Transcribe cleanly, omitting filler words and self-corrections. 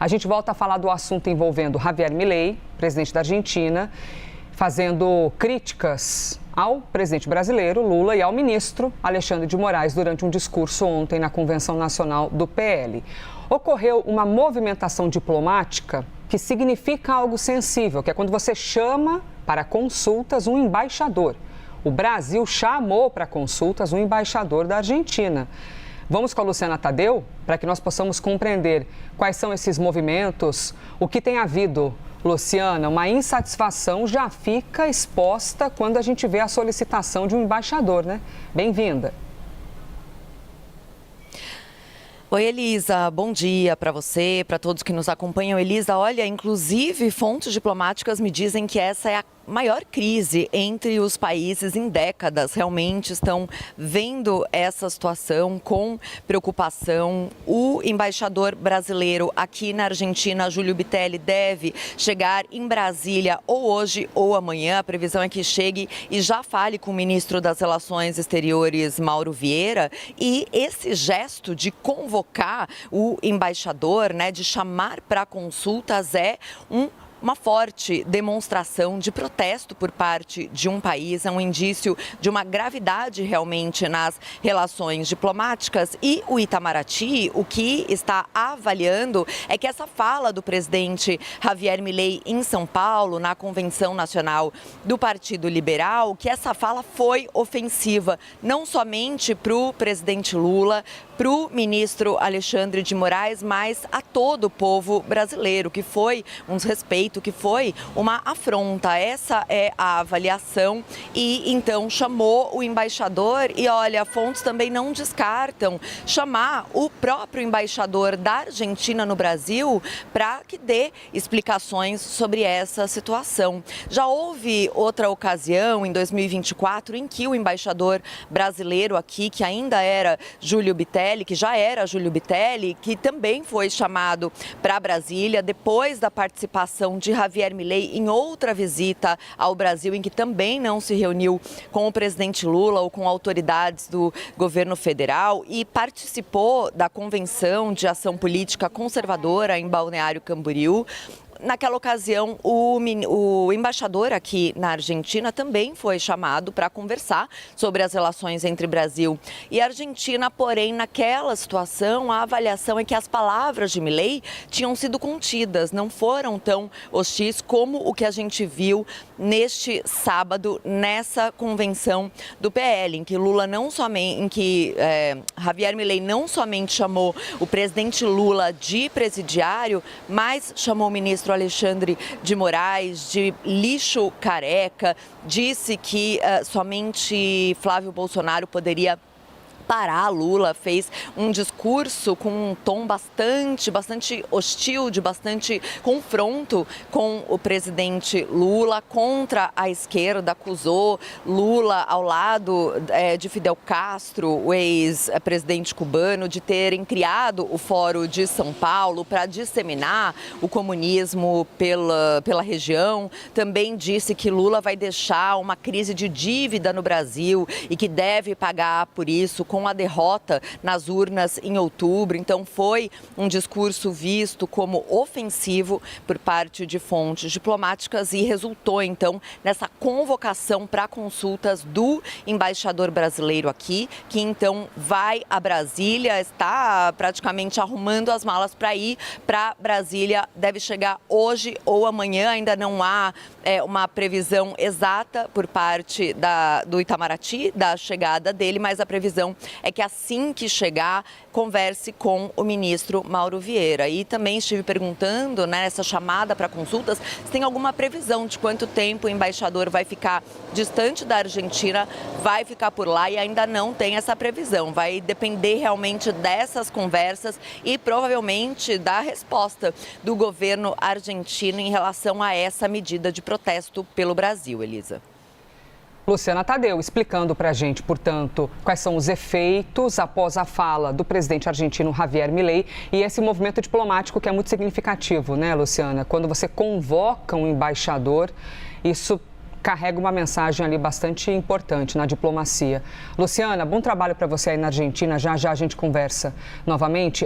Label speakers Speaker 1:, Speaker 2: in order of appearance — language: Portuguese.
Speaker 1: A gente volta a falar do assunto envolvendo Javier Milei, presidente da Argentina, fazendo críticas ao presidente brasileiro, Lula, e ao ministro Alexandre de Moraes durante um discurso ontem na Convenção Nacional do PL. Ocorreu uma movimentação diplomática que significa algo sensível, que é quando você chama para consultas um embaixador. O Brasil chamou para consultas um embaixador da Argentina. Vamos com a Luciana Tadeu para que nós possamos compreender quais são esses movimentos, o que tem havido. Luciana, uma insatisfação já fica exposta quando a gente vê a solicitação de um embaixador, né? Bem-vinda.
Speaker 2: Oi, Elisa, bom dia para você, para todos que nos acompanham. Elisa, olha, inclusive fontes diplomáticas me dizem que essa é a maior crise entre os países em décadas. Realmente estão vendo essa situação com preocupação. O embaixador brasileiro aqui na Argentina, Júlio Bitelli, deve chegar em Brasília ou hoje ou amanhã. A previsão é que chegue e já fale com o ministro das Relações Exteriores, Mauro Vieira. E esse gesto de convocar o embaixador, né, de chamar para consultas, é uma forte demonstração de protesto por parte de um país, é um indício de uma gravidade realmente nas relações diplomáticas. E o Itamaraty, o que está avaliando é que essa fala do presidente Javier Milei em São Paulo, na Convenção Nacional do Partido Liberal, que essa fala foi ofensiva, não somente para o presidente Lula, para o ministro Alexandre de Moraes, mas a todo o povo brasileiro, que foi um desrespeito, que foi uma afronta. Essa é a avaliação e então chamou o embaixador e olha, fontes também não descartam chamar o próprio embaixador da Argentina no Brasil para que dê explicações sobre essa situação. Já houve outra ocasião, em 2024, em que o embaixador brasileiro aqui, que ainda era Júlio Bitelli, que já era Júlio Bitelli, que também foi chamado para Brasília depois da participação de Javier Milei em outra visita ao Brasil, em que também não se reuniu com o presidente Lula ou com autoridades do governo federal e participou da Convenção de Ação Política Conservadora em Balneário Camboriú. Naquela ocasião, o embaixador aqui na Argentina também foi chamado para conversar sobre as relações entre Brasil e Argentina, porém, naquela situação, a avaliação é que as palavras de Milei tinham sido contidas, não foram tão hostis como o que a gente viu neste sábado, nessa convenção do PL, em que Javier Milei não somente chamou o presidente Lula de presidiário, mas chamou o ministro Alexandre de Moraes de lixo careca, disse que somente Flávio Bolsonaro poderia parar Lula, fez um discurso com um tom bastante hostil, de bastante confronto com o presidente Lula, contra a esquerda, acusou Lula ao lado de Fidel Castro, o ex-presidente cubano, de terem criado o Fórum de São Paulo para disseminar o comunismo pela região. Também disse que Lula vai deixar uma crise de dívida no Brasil e que deve pagar por isso com a derrota nas urnas em outubro. Então foi um discurso visto como ofensivo por parte de fontes diplomáticas e resultou então nessa convocação para consultas do embaixador brasileiro aqui, que então vai a Brasília, está praticamente arrumando as malas para ir para Brasília, deve chegar hoje ou amanhã, ainda não há uma previsão exata por parte do Itamaraty, da chegada dele, mas a previsão é que assim que chegar, converse com o ministro Mauro Vieira. E também estive perguntando, nessa chamada para consultas, se tem alguma previsão de quanto tempo o embaixador vai ficar distante da Argentina, vai ficar por lá, e ainda não tem essa previsão. Vai depender realmente dessas conversas e provavelmente da resposta do governo argentino em relação a essa medida de protesto pelo Brasil, Elisa.
Speaker 1: Luciana Tadeu explicando para a gente, portanto, quais são os efeitos após a fala do presidente argentino Javier Milei e esse movimento diplomático que é muito significativo, né, Luciana? Quando você convoca um embaixador, isso carrega uma mensagem ali bastante importante na diplomacia. Luciana, bom trabalho para você aí na Argentina. Já já a gente conversa novamente.